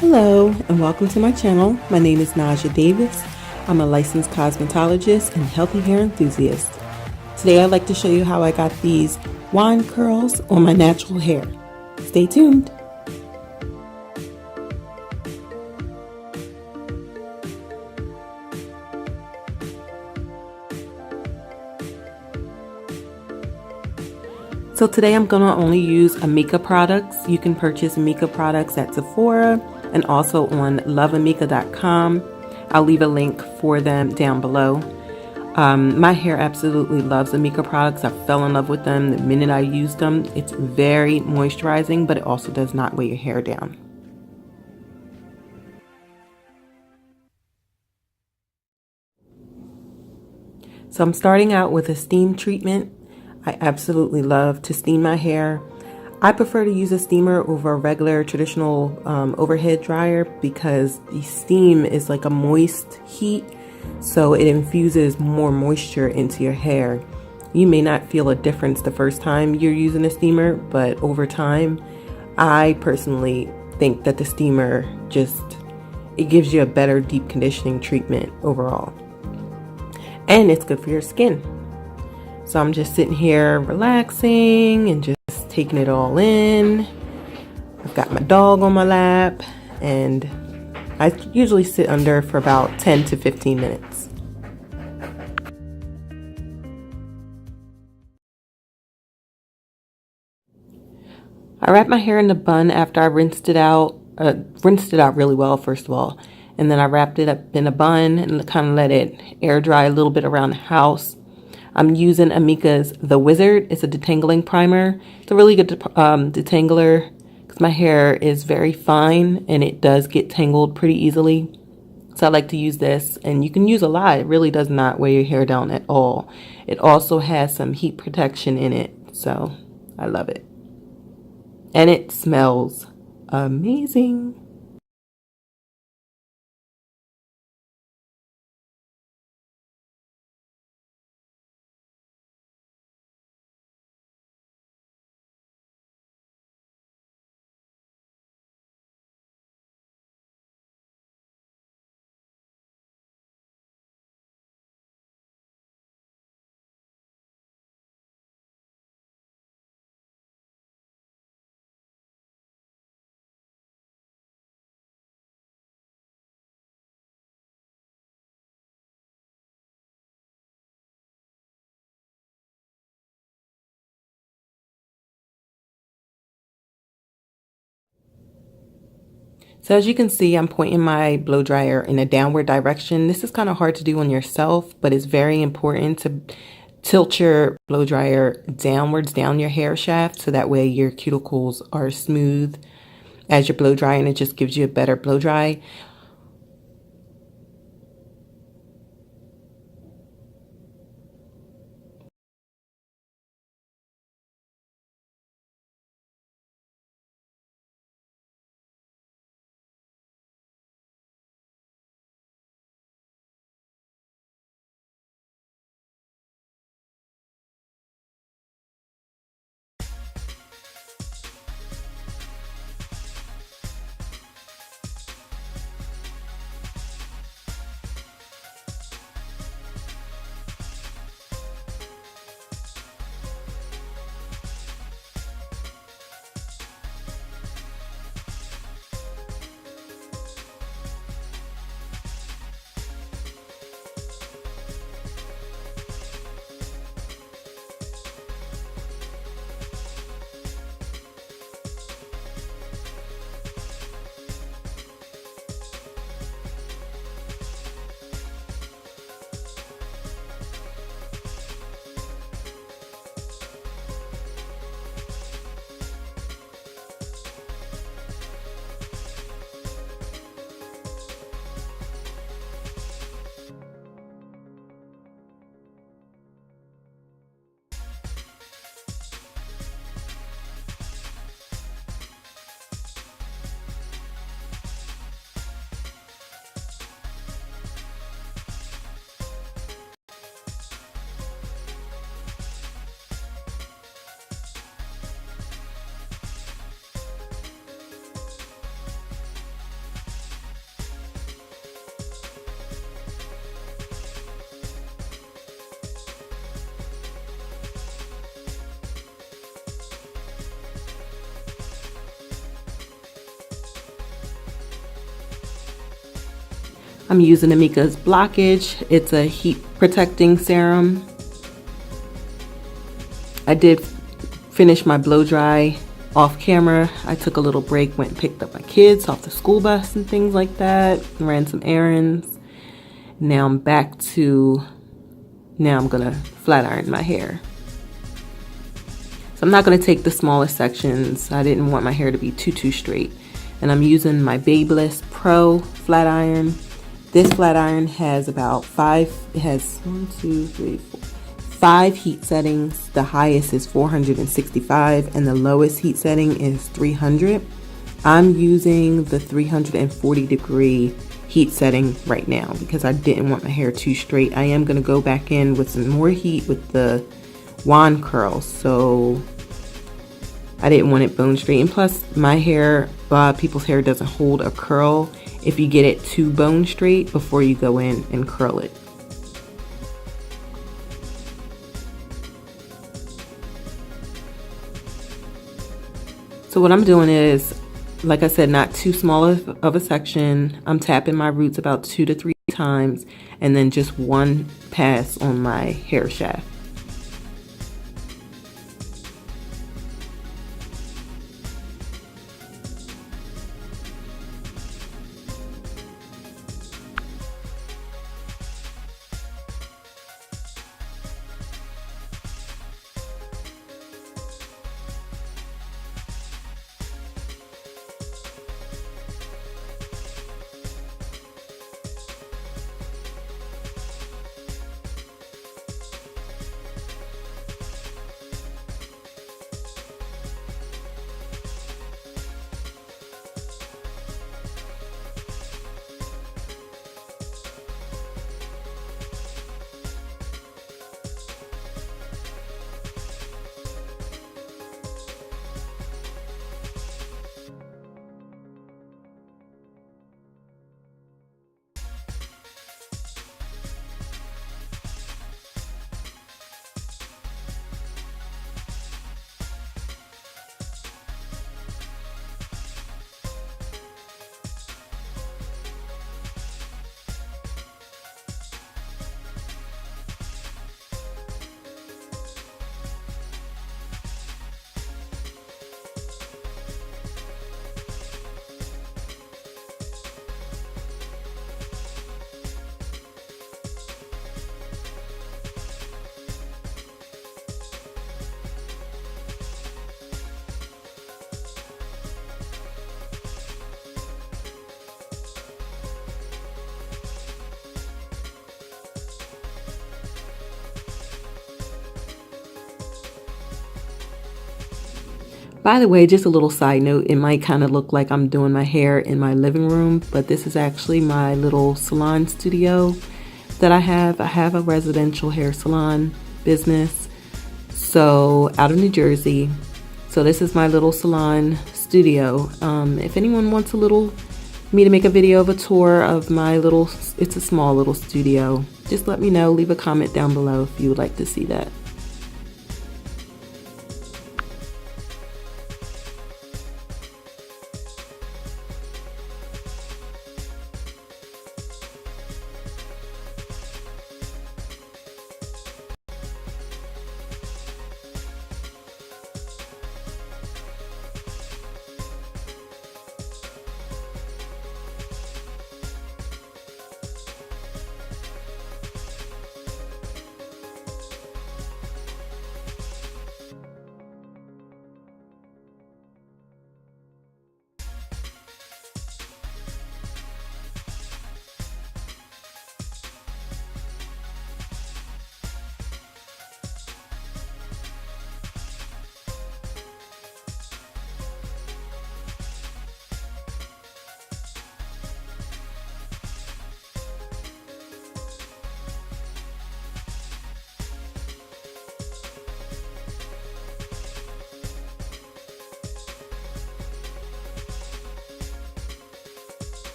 Hello and welcome to my channel. My name is Naja Davis. I'm a licensed cosmetologist and healthy hair enthusiast. Today I'd like to show you how I got these wand curls on my natural hair. Stay tuned. So today I'm going to only use Amika products. You can purchase Amika products at Sephora and also on loveamika.com. I'll leave a link for them down below. My hair absolutely loves Amika products. I fell in love with them the minute I used them. It's very moisturizing, but it also does not weigh your hair down. So I'm starting out with a steam treatment. I absolutely love to steam my hair. I prefer to use a steamer over a regular traditional overhead dryer because the steam is like a moist heat, so it infuses more moisture into your hair. You may not feel a difference the first time you're using a steamer, but over time, I personally think that the steamer it gives you a better deep conditioning treatment overall. And it's good for your skin. So I'm just sitting here relaxing and just taking it all in. I've got my dog on my lap and I usually sit under for about 10 to 15 minutes. I wrap my hair in a bun after I rinsed it out really well first of all, and then I wrapped it up in a bun and kind of let it air dry a little bit around the house. I'm using Amika's The Wizard. It's a detangling primer. It's a really good detangler because my hair is very fine and it does get tangled pretty easily. So I like to use this, and you can use a lot. It really does not weigh your hair down at all. It also has some heat protection in it, so I love it. And it smells amazing. So as you can see, I'm pointing my blow dryer in a downward direction. This is kind of hard to do on yourself, but it's very important to tilt your blow dryer downwards down your hair shaft so that way your cuticles are smooth as you're blow drying. It just gives you a better blow dry. I'm using Amika's blockage. It's a heat protecting serum. I did finish my blow dry off camera. I took a little break, went and picked up my kids off the school bus and things like that, ran some errands. Now I'm gonna flat iron my hair. So I'm not gonna take the smallest sections. I didn't want my hair to be too straight. And I'm using my Babyliss Pro flat iron. This flat iron has about five heat settings. The highest is 465 and the lowest heat setting is 300. I'm using the 340 degree heat setting right now because I didn't want my hair too straight. I am going to go back in with some more heat with the wand curls, so I didn't want it bone straight. And plus my hair, people's hair doesn't hold a curl if you get it too bone straight before you go in and curl it. So what I'm doing is, like I said, not too small of a section. I'm tapping my roots about 2 to 3 times and then just one pass on my hair shaft. By the way, just a little side note, it might kind of look like I'm doing my hair in my living room, but this is actually my little salon studio that I have. I have a residential hair salon business, so out of New Jersey. So this is my little salon studio. If anyone wants me to make a video of a tour of my it's a small little studio, just let me know. Leave a comment down below if you would like to see that.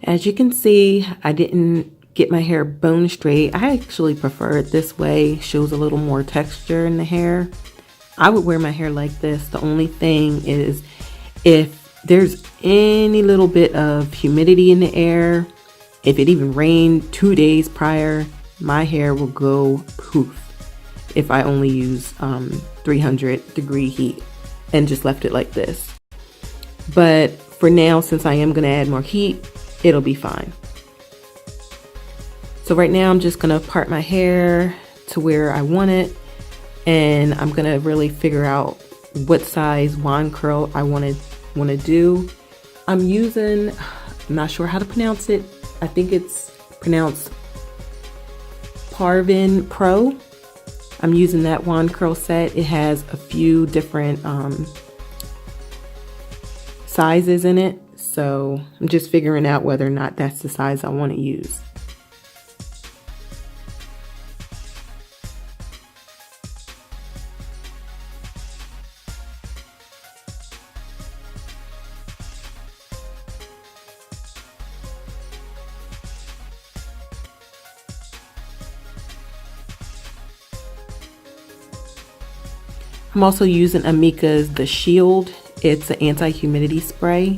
As you can see, I didn't get my hair bone straight. I actually prefer it this way. Shows a little more texture in the hair. I would wear my hair like this. The only thing is if there's any little bit of humidity in the air, if it even rained 2 days prior, my hair will go poof if I only use 300-degree heat and just left it like this. But for now, since I am going to add more heat, it'll be fine. So right now I'm just going to part my hair to where I want it, and I'm going to really figure out what size wand curl I want to do. I'm using, I'm not sure how to pronounce it. I think it's pronounced Parvin Pro. I'm using that wand curl set. It has a few different sizes in it, so I'm just figuring out whether or not that's the size I want to use. I'm also using Amika's The Shield. It's an anti-humidity spray.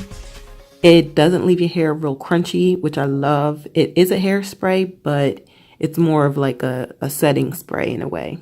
It doesn't leave your hair real crunchy, which I love. It is a hairspray, but it's more of like a setting spray in a way.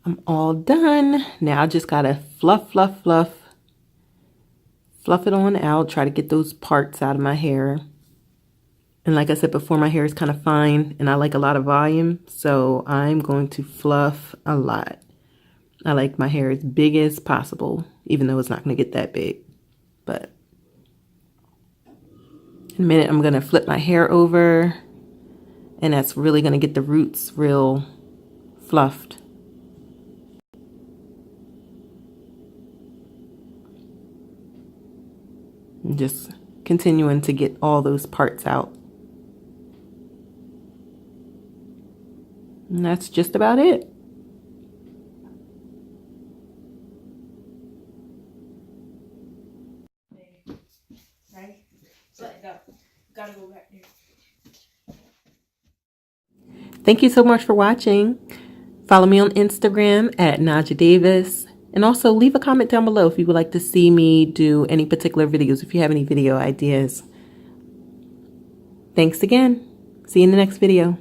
I'm all done. Now I just gotta fluff it on out, try to get those parts out of my hair. And like I said before, my hair is kind of fine and I like a lot of volume, so I'm going to fluff a lot. I like my hair as big as possible, even though it's not going to get that big. But in a minute, I'm going to flip my hair over, and that's really going to get the roots real fluffed. And just continuing to get all those parts out. And that's just about it. Thank you so much for watching. Follow me on Instagram at Naja Davis. And also leave a comment down below if you would like to see me do any particular videos, if you have any video ideas. Thanks again. See you in the next video.